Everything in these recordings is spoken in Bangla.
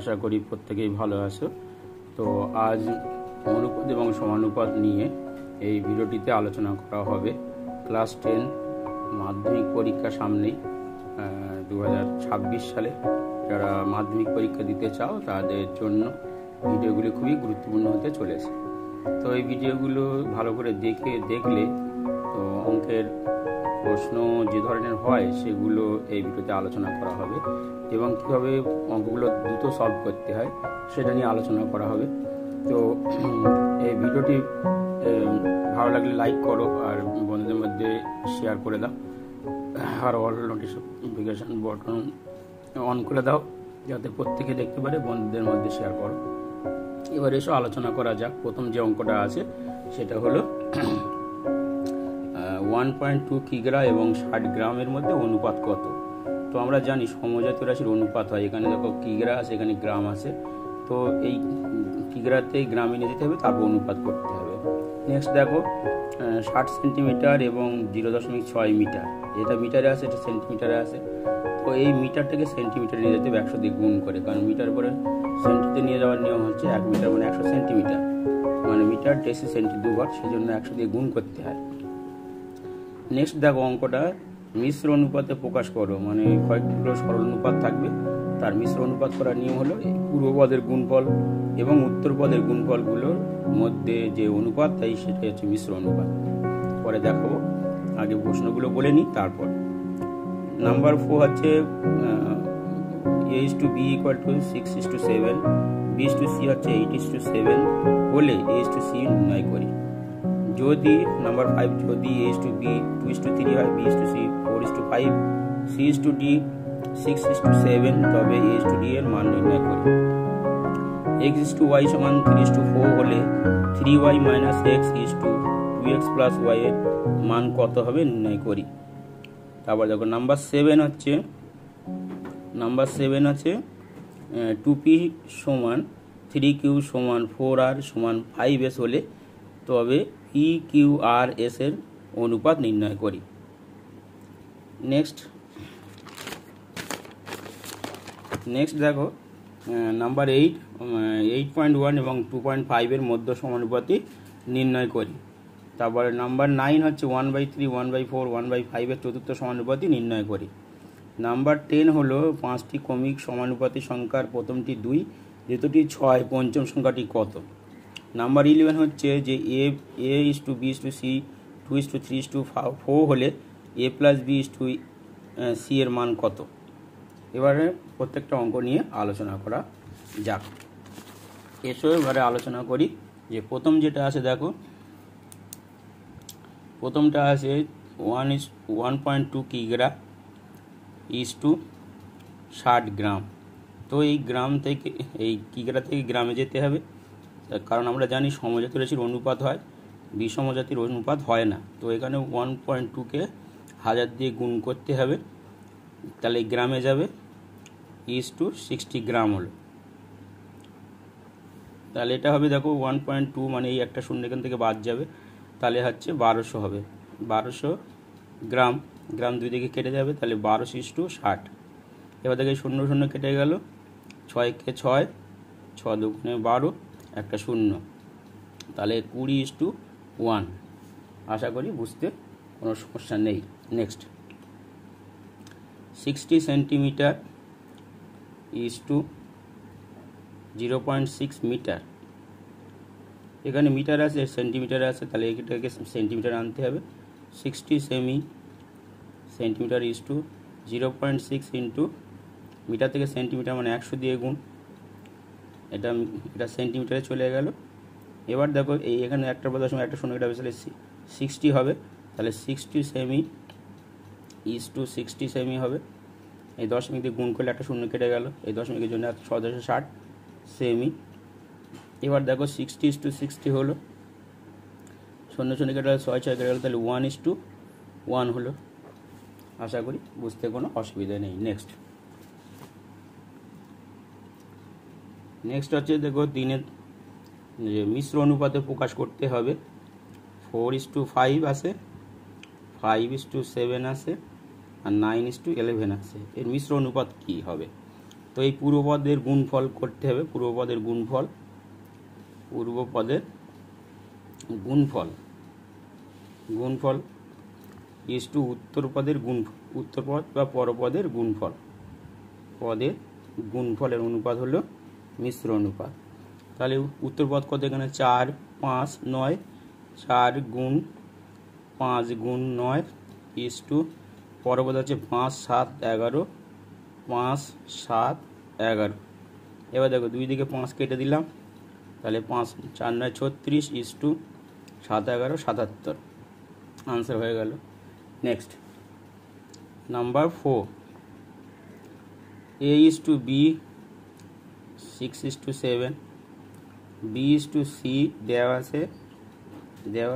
আশা করি প্রত্যেকেই ভালো আছো। তো আজ অনুপাত এবং সমানুপাত নিয়ে এই ভিডিওটিতে আলোচনা করা হবে। ক্লাস 10 মাধ্যমিক পরীক্ষা সামনেই 2026 সালে যারা মাধ্যমিক পরীক্ষা দিতে চাও তাদের জন্য ভিডিওগুলি খুবই গুরুত্বপূর্ণ হতে চলেছে। তো এই ভিডিওগুলো ভালো করে দেখলে তো অঙ্কের প্রশ্ন যে ধরনের হয় সেগুলো এই ভিডিওতে আলোচনা করা হবে এবং কীভাবে অঙ্কগুলো দ্রুত সলভ করতে হয় সেটা নিয়ে আলোচনা করা হবে। তো এই ভিডিওটি ভালো লাগলে লাইক করো আর বন্ধুদের মধ্যে শেয়ার করে দাও, আর অল নোটিফিকেশান বটন অন করে দাও যাতে প্রত্যেকে দেখতে পারে, বন্ধুদের মধ্যে শেয়ার করো। এবার এসো আলোচনা করা যাক। প্রথম যে অঙ্কটা আছে সেটা হলো 1.2 কিগ্রা এবং 60 গ্রামের মধ্যে অনুপাত কত। তো আমরা জানি সমজাতীয় রাশির অনুপাত হয়, এখানে দেখো কিগ্রা আছে, এখানে গ্রাম আছে, তো এই কিগ্রাতে গ্রামে নিয়ে যেতে হবে, তারপর অনুপাত করতে হবে। নেক্সট দেখো 60 সেন্টিমিটার এবং 0.6 মিটার, এটা মিটারে আছে, এটা সেন্টিমিটারে আছে। তো এই মিটারটাকে সেন্টিমিটারে নিয়ে যেতে হবে 100 দিয়ে গুণ করে, কারণ মিটার পরে সেন্টিতে নিয়ে যাওয়ার নিয়ম হচ্ছে 1 মিটার মানে 100 সেন্টিমিটার, মানে মিটার ডেসি সেন্টি দুবার, সেই জন্য 100 দিয়ে গুণ করতে হয়। নেক্সট দেখো অঙ্কটা মিশ্র অনুপাতে প্রকাশ করো, মানে কয়েকগুলো সরল অনুপাত থাকবে, তার মিশ্র অনুপাত করার নিয়ম হলো পূর্বপদের গুণফল এবং উত্তর পদের গুণফলগুলোর মধ্যে যে অনুপাত তাই সেটাই হচ্ছে মিশ্র অনুপাত। পরে দেখাবো, আগে প্রশ্নগুলো বলে নিই তারপর। নাম্বার 4 হচ্ছে A:B = 6:7, B:C হচ্ছে 8:7 হলে A:C নির্ণয় করি। যদি নাম্বার 5 যদি A:B 2:3 হয়, B:C 4:5, C:D 6:7 তবে A:D এর মান নির্ণয় করি। x:y = 3:4 হলে 3y - x 2x + y এর মান কত হবে নির্ণয় করি। তারপর দেখো নাম্বার 7 হচ্ছে 2p = 3q = 4r = 5s হলে তবে PQRS এর অনুপাত নির্ণয় করি। নেক্সট দেখো নাম্বার 8.1 এবং 2.5 এর মধ্য সমানুপাতি নির্ণয় করি। তারপরে নাম্বার 9 হচ্ছে 1/3, 1/4, 1/5 এর চতুর্থ সমানুপাতি নির্ণয় করি। নাম্বার 10 হলো 5টি ক্রমিক সমানুপাতি সংখ্যার প্রথমটি 2, দ্বিতীয়টি 6, পঞ্চম সংখ্যাটি কত। নাম্বার 11 হচ্ছে যে A:B:C 2:3:4 হলে A + B:C এর মান কত। এবারে প্রত্যেকটা অঙ্ক নিয়ে আলোচনা করা যাক। এসো এবারে আলোচনা করি যে প্রথম যেটা আছে, দেখো প্রথমটা আছে 1.2 কিগ্রা = 60 গ্রাম। তো এই কিগ্রা থেকে গ্রামে যেতে হবে, কারণ আমরা জানি সমজাতীয় রাশির অনুপাত হয়, বিষমজাতির অনুপাত হয় না। তো এখানে 1.2কে 1000 দিয়ে গুণ করতে হবে, তাহলে গ্রামে যাবে, = 60 গ্রাম হলো। তাহলে এটা হবে, দেখো 1.2 মানে এই একটা শূন্য এখান থেকে বাদ যাবে, তাহলে হচ্ছে 1200 হবে। 1200 গ্রাম, গ্রাম দুই দিকে কেটে যাবে, তাহলে 12:60। এবার দেখে 0 0 কেটে গেল, 6কে 6, 6 দুগুণে 12, একটা 0, তাহলে 20:1। আশা করি বুঝতে কোনো সমস্যা নেই। নেক্সট 60 সেন্টিমিটার = 0.6 মিটার, এখানে মিটার আছে, সেন্টিমিটারে আছে, তাহলে এটাকে সেন্টিমিটার আনতে হবে। 60 সেন্টিমিটার = 0.6 ইন্টু মিটার থেকে সেন্টিমিটার মানে 100 দিয়ে গুণ, এটা সেন্টিমিটারে চলে গেল। এবার দেখো এখানে একটা দশমিক একটা শূন্য কেটে তাহলে 60 হবে, তাহলে 60 সেমি = 60 সেমি হবে। এই দশমিক দিয়ে গুণ করলে একটা শূন্য কেটে গেল, এই দশমিকের জন্য 660 সেমি। এবার দেখো 60:60 হলো, 0 0 কেটে গেল, 6 6 কেটে গেল, তাহলে 1:1 হলো। আশা করি বুঝতে কোনো অসুবিধা নেই। নেক্সট হচ্ছে দেখো 3 যে মিশ্র অনুপাতে প্রকাশ করতে হবে। 4:5 আছে, 5:7 আছে, আর 9:11 আছে। এর মিশ্র অনুপাত কী হবে? তো এই পূর্বপদের গুণফল করতে হবে, পূর্বপদের গুণফল ইস টু উত্তরপদের উত্তরপদ বা পরপদের গুণফলের অনুপাত হলো মিশ্র অনুপাত। তাহলে উত্তরপদ কত এখানে 4 5 9, 4 গুণ 5 গুণ 9 ইস টু পরপদ হচ্ছে 5 7 11, 5 7 11। এবার দেখো দুই দিকে 5 কেটে দিলাম, তাহলে 5 4 9 36 ইস টু 7 11 77, আনসার হয়ে গেল। Next number 4, A is to B 6:7, B is to C দেওয়া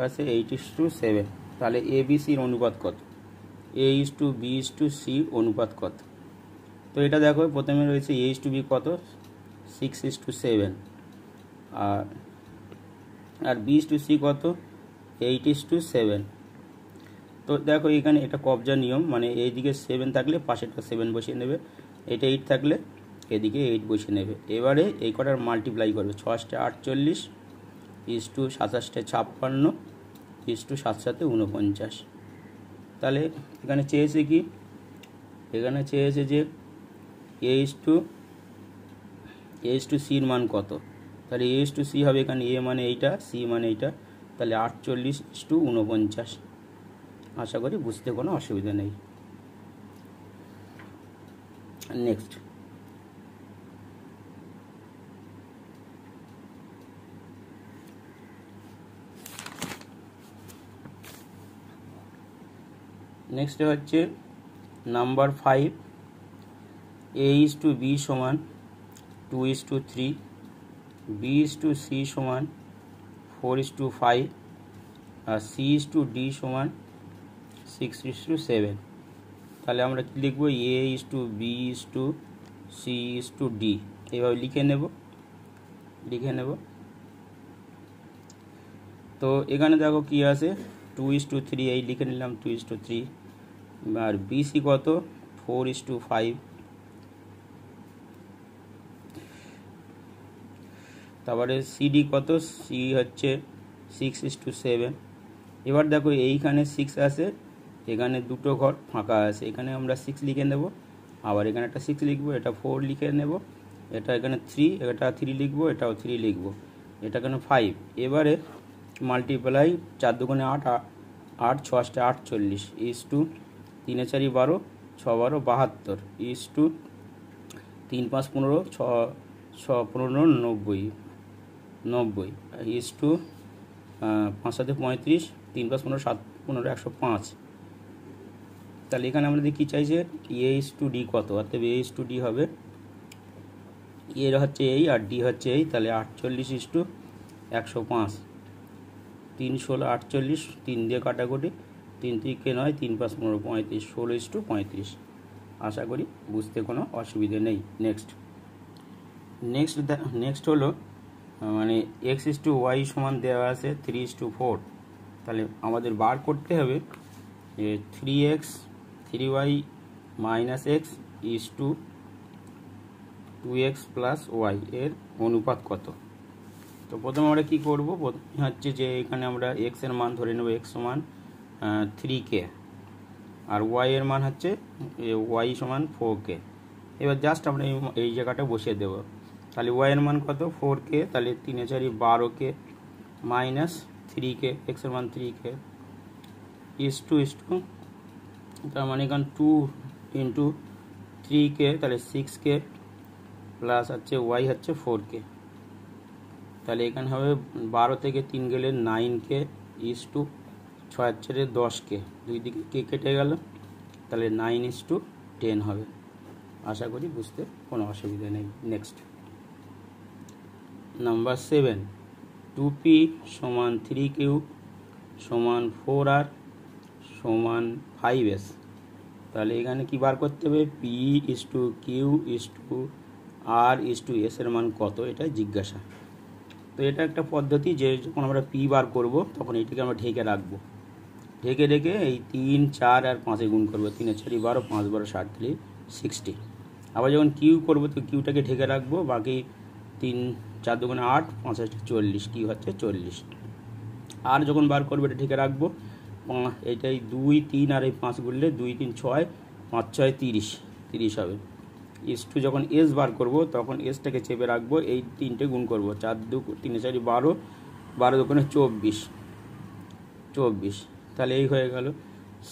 আছে 8:7। তাহলে এ বি সির অনুপাত কত? A is to B is to C অনুপাত কত? তো এটা দেখো প্রথমে রয়েছে A is to B কত 6:7, আর B is to C কত 8:7। তো দেখো এখানে এটা কবজা নিয়ম, মানে এইদিকে 7 থাকলে পাশেরটা 7 বসিয়ে নেবে, এটা 8 থাকলে এদিকে 8 বসিয়ে নেবে। এবারে এই কটার মাল্টিপ্লাই করবে, 6 48 ইস টু 27 56 ইস টু 7 7 49। তাহলে এখানে চেয়েছে কি, এখানে চেয়েছে যে এ ইস টু সির মান কত। তাহলে এ ইস টু সি হবে, এখানে এ মানে এইটা, সি মানে এইটা, তাহলে 48:49। আশা করি বুঝতে কোনো অসুবিধা নেই। নেক্সট হচ্ছে number 5, A is to B সমান 2:3, B is to C সমান 4:5, আর C is to D সমান 6:7। তাহলে আমরা কি লিখব, A is to B is to C is to D, এইভাবে লিখে নেব। তো এখানে দেখো কি আছে 2:3, এই লিখে নিলাম 2:3, আর BC কত 4:5, তারপরে CD কত, C হচ্ছে 6:7। এবার দেখো এইখানে 6 আছে, এখানে দুটো ঘর ফাঁকা আছে, এখানে আমরা 6 লিখে নেব, আবার এখানে একটা 6 লিখবো, এটা 4 লিখে নেব, এটা এখানে 3, এটা 3 লিখবো, এটাও 3 লিখবো, এটা এখানে 5। এবারে multiply 4 2 8, 8 6 48 is to 3 4 12, 6 12 72 is to 3 5 15, 6 15 90 is to 5 7 35, 3 5 15 7 15 105। তাহলে এখানে আমাদের কি চাইছে, এ ইস টু ডি কত, অর্থাৎ এ ইস টু ডি হবে, এর হচ্ছে এই আর ডি হচ্ছে এই, তাহলে 48:105, 3 16 48, 3 দিয়ে কাটাকুটি, 3 3 9, 3 5 15 35, 16:35। আশা করি বুঝতে কোনো অসুবিধে নেই। নেক্সট হলো মানে x is to y সমান দেওয়া আছে 3:4। তাহলে আমাদের বার করতে হবে 3x 3y minus x is to 2x plus Y এর অনুপাত কত। তো প্রথমে আমরা কী করবো, হচ্ছে যে এখানে আমরা এক্স এর মান ধরে নেব, এক্স সমান 3k, আর ওয়াই এর মান হচ্ছে ওয়াই সমান 4k। এবার জাস্ট আমরা এই জায়গাটা বসিয়ে দেব। তাহলে ওয়াই এর মান কত 4k, তাহলে 3 4 12k মাইনাস 3k, এক্স এর মান 3k ইস টু তার মানে এখানে 2 ইন্টু 3k, তাহলে 6k প্লাস হচ্ছে ওয়াই হচ্ছে 4k। তাহলে এখানে হবে 12 থেকে 3 গেলে 9k ইস টু 6 4 10k, দুই দিকে কে কেটে গেল, তাহলে 9:10 হবে। আশা করি বুঝতে কোনো অসুবিধা নেই। নেক্সট নাম্বার 7, 2p সমান 3q সমান 4r সমান 5s। তাহলে এখানে কি বার করতে হবে, p is to Q is to R is to S এর মান কত, এটা জিজ্ঞাসা। তো এটা একটা পদ্ধতি যে যখন আমরা p বার করব তখন এটাকে আমরা ঢেকে রাখবো, ঢেকে রেখে এই 3 4 আর 5 গুণ করবো, 3 4 12, 5 12 60 60। আবার যখন কিউ করবো তো কিউটাকে ঢেকে রাখবো, বাকি 3 4 দুগুণে 8, 5 40, কিউ হচ্ছে 40। আর যখন বার করবো এটা ঢেকে রাখবো, এইটাই 2 3 আর এই 5 গুনলে 2 3 6, 5 6 30 হবে। S2 যখন এস বার করব তখন এসটাকে চেপে রাখবো, এই 3টে গুণ করবো, 4 2 3 4 12, 12 দুগুণে 24, তাহলে এই হয়ে গেল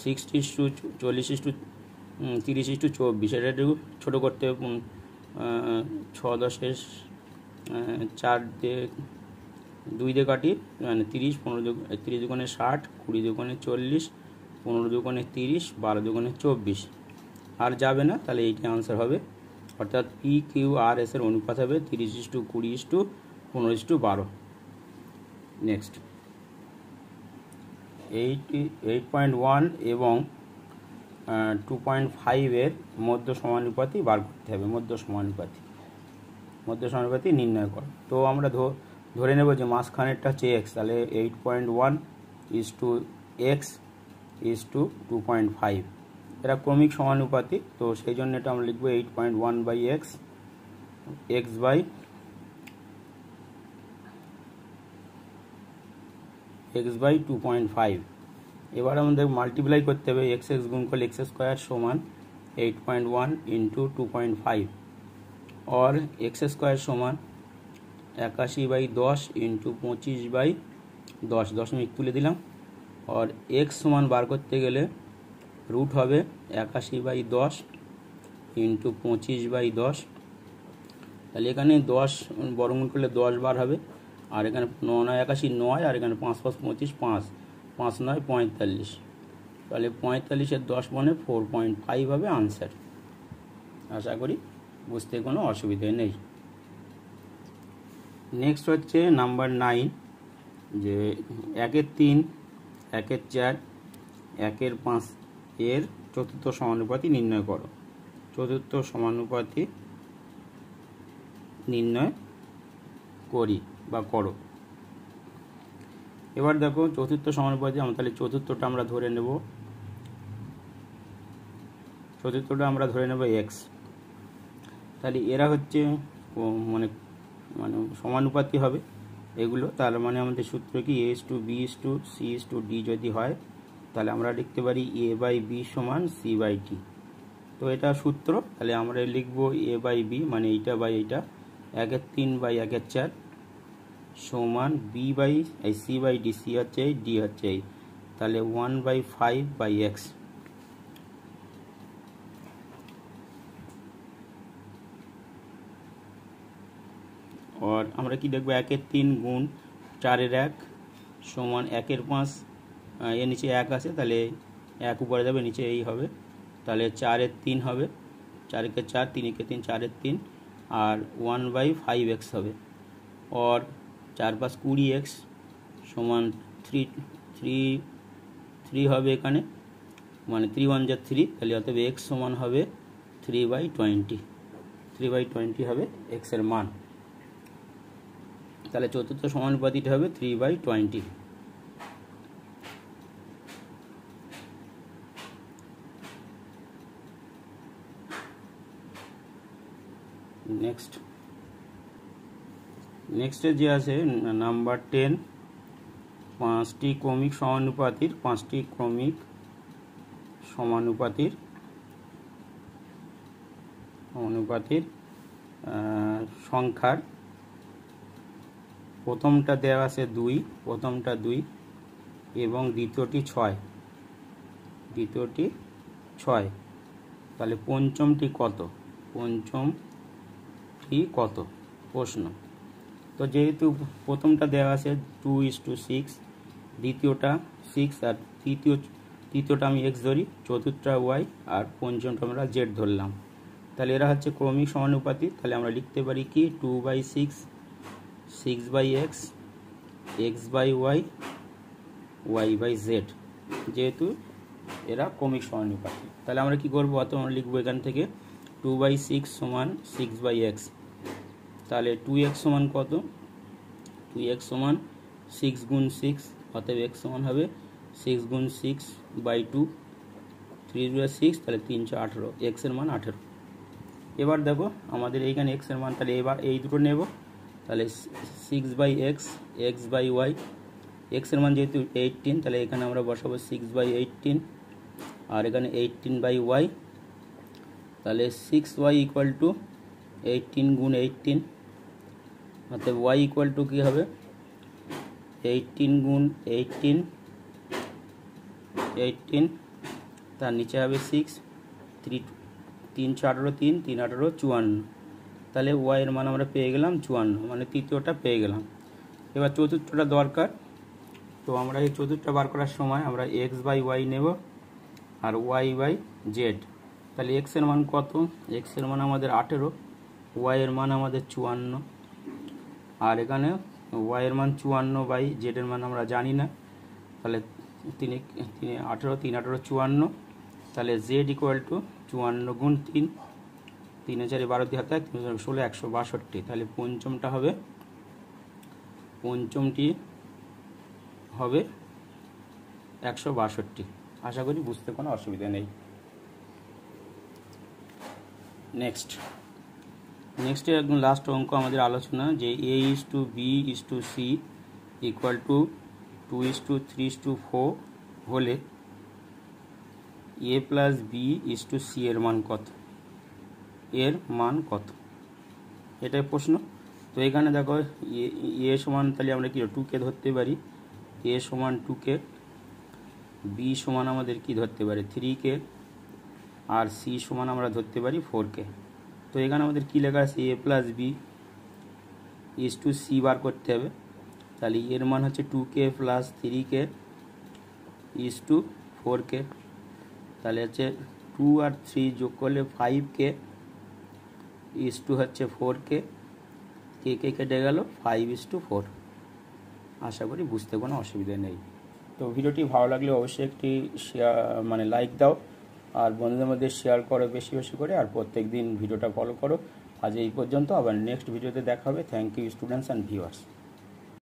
60:40:30:24। এটা একটু ছোটো করতে হবে, 6 10 4 দিয়ে 2 দিয়ে কাটি, মানে 30, 15 30 দুগুণে 60, 20 দুগুণে 40, 15 দুগুণে 30, 12 দুগুণে 24। আর যাবে না, তাহলে এইটা আনসার হবে। অর্থাৎ পি কিউ আর এস এর অনুপাত হবে 30:20:15:12। নেক্সট 8.1 এবং 2.5 এর মধ্য সমানুপাতি বার করতে হবে। মধ্য সমানুপাতি নির্ণয় করো। তো আমরা ধরে নেব যে মাঝখানেরটা হচ্ছে এক্স, তাহলে 8.1 x is to 2.5। এরা ক্রমিক সমানুপাতি, তো সেই জন্য এটা আমরা লিখবো 8.1/x, x by 2.5। এবার আমাদের মাল্টিপ্লাই করতে হবে, x গুণ করলে x স্কোয়ার সমান 8.1 × 2.5, और x স্কোয়ার সমান 81/10 × 25/10, দশমিক তুলে দিলাম। और x সমান বার করতে গেলে রুট হবে 81/10 × 25/10, তাহলে এখানে 10 বর্গমূল করলে 10 বার হবে, আর এখানে 9 9 81 9, আর এখানে 5 5 25, 5 5 9 45, তাহলে 45-এর 10 মানে 4.5 হবে আনসার। আশা করি বুঝতে কোনো অসুবিধা নেই। নেক্সট হচ্ছে নাম্বার 9, যে 1-এর 3, 1-এর 4, 1-এর 5 এর চতুর্থ সমানুপাতি নির্ণয় করো। চতুর্থ সমানুপাতি নির্ণয় করি বা করো। এবার দেখো চতুর্থ সমানুপাতি, আমরা তাহলে চতুর্থটা আমরা ধরে নেব, এক্স। তাহলে এরা হচ্ছে মানে সমানুপাতি হবে এগুলো, তার মানে আমাদের সূত্র কি A:B:C:D যদি হয় তাহলে আমরা লিখতে পারি A/B সমান C/D। তো এটা সূত্র, তাহলে আমরা লিখবো A/B মানে এইটা বাই এইটা, 1-এর 3 বাই 1-এর 4 সমান C/D, C হচ্ছে এই, D হচ্ছে এই, তাহলে 1/5/x। और আমরা কি দেখবো, 1-এর 3 গুণ 4-এর 1 সমান 1-এর 5, এর নিচে 1 আছে তাহলে 1 উপরে যাবে, নিচে এই হবে, তাহলে 4-এর 3 হবে, 4-একে 4, 3-একে 3, 4-এর 3, আর 1/5x হবে। और 4 5 20x সমান 3 হবে এখানে, মানে 3 1 যা 3, তাহলে অতএব x সমান হবে 3/20 হবে x এর মান। তাহলে চতুর্থ সমানুপাতিটা হবে 3/20। নেক্সটে যে আছে নাম্বার 10, 5টি ক্রমিক সমানুপাতির সংখ্যার প্রথমটা দেওয়া আছে 2 এবং দ্বিতীয়টি 6, তাহলে পঞ্চমটি কত প্রশ্ন। তো যেহেতু প্রথমটা দেওয়া আছে 2:6, দ্বিতীয়টা 6, আর তৃতীয়টা আমি x ধরি, চতুর্থটা y, আর পঞ্চমটা আমরা z ধরলাম। তাহলে এরা হচ্ছে ক্রমিক সমানুপাতি, তাহলে আমরা লিখতে পারি কি 2/6, 6/x, x/y, y/z, যেহেতু এরা ক্রমিক সমানুপাতি। তাহলে আমরা কি করবো, অত আমরা লিখবো এখান থেকে 2/6 সমান 6/x, তাহলে 2x সমান কত, 2x সমান 6 গুণ 6, অতএব x সমান হবে 6 গুণ 6/2, 3 × 6, তাহলে 3 × 18, x এর মান 18। এবার দেখো আমাদের এইখানে এক্স এর মান, তাহলে এবার এই দুটো নেব, তাহলে 6/x, x/y, এক্স এর মান যেহেতু 18, তাহলে এখানে আমরা বসাবো 6/18, আর এখানে 18/y, তাহলে 6y ইকুয়াল টু 18 গুণ 18, অর্থাৎ y ইকুয়াল টু কী হবে 18 গুণ 18, তার নিচে হবে 6, 3 4 3, 3 18 54, তাহলে y এর মান আমরা পেয়ে গেলাম 54, মানে তৃতীয়টা পেয়ে গেলাম। এবার চতুর্থটা দরকার, তো আমরা এই চতুর্থটা বার করার সময় আমরা x/y নেব আর y/z। তাহলে x এর মান কত, x এর মান আমাদের 18, y এর মান আমাদের 54, আর এখানে y এর মান 54/z এর মান আমরা জানি না, তাহলে 3 18, 3 18 54, তাহলে z ইকুয়াল টু 54 গুণ 3, 3 4 12 দিয়ে হাতে 16 162, তাহলে পঞ্চমটি হবে 162। আশা করি বুঝতে কোনো অসুবিধা নেই। নেক্সট একদম লাস্ট অঙ্ক আমাদের আলোচনা, যে a:b:c ইকুয়াল টু 2:3:4 হলে a প্লাস b:c এর মান কত, এটাই প্রশ্ন। তো এখানে দেখো এ সমান, তাহলে আমরা কি 2কে ধরতে পারি, a সমান 2কে, b সমান আমাদের কি ধরতে পারি 3কে, আর c সমান আমরা ধরতে পারি 4কে। তো এখানে আমাদের কি লেখা আছে, a plus B is two C বার করতে হবে, তাহলে এর মান হচ্ছে 2k plus 3k is two 4k, তাহলে হচ্ছে 2 আর 3 যোগ করলে 5k ইজ টু হচ্ছে 4k, কে কেটে গেল 5:4। আশা করি বুঝতে কোনো অসুবিধা নেই। তো ভিডিওটি ভালো লাগলে অবশ্যই একটি শেয়ার লাইক দাও, আর বন্ধুদের মধ্যে শেয়ার করো বেশি বেশি করে, আর প্রত্যেক দিন ভিডিওটা ফলো করো। আজ এই পর্যন্ত, আবার নেক্সট ভিডিওতে দেখা হবে। Thank you students and viewers.